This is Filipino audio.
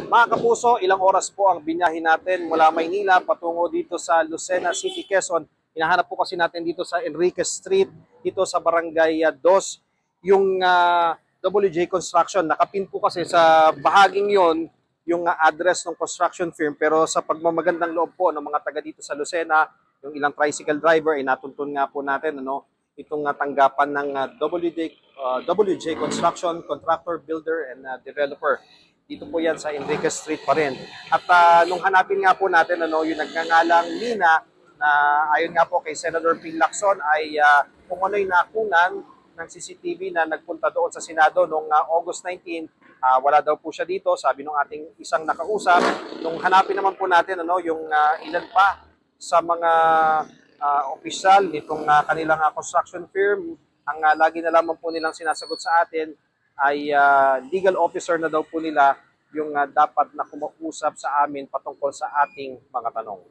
Mga kapuso, ilang oras po ang binyahin natin mula Maynila patungo dito sa Lucena City, Quezon. Hinahanap po kasi natin dito sa Enriquez Street, dito sa Barangay 2, yung WJ Construction. Nakapin po kasi sa bahaging yon yung address ng construction firm, pero sa pagmamagandang loob po ng mga taga dito sa Lucena, yung ilang tricycle driver, ay natuntun nga po natin itong tanggapan ng WJ Construction, Contractor, Builder, and Developer. Dito po yan sa Enriquez Street pa rin. At nung hanapin nga po natin yung nagngangalang Nina, na ayon nga po kay Senator Ping Lacson ay kung ano'y nakunan ng CCTV na nagpunta doon sa Senado noong August 19, wala daw po siya dito, sabi ng ating isang nakausap. Nung hanapin naman po natin yung ilan pa sa mga opisyal nitong kanilang construction firm, ang lagi na lamang po nilang sinasagot sa atin ay legal officer na daw po nila yung dapat na kumausap sa amin patungkol sa ating mga tanong.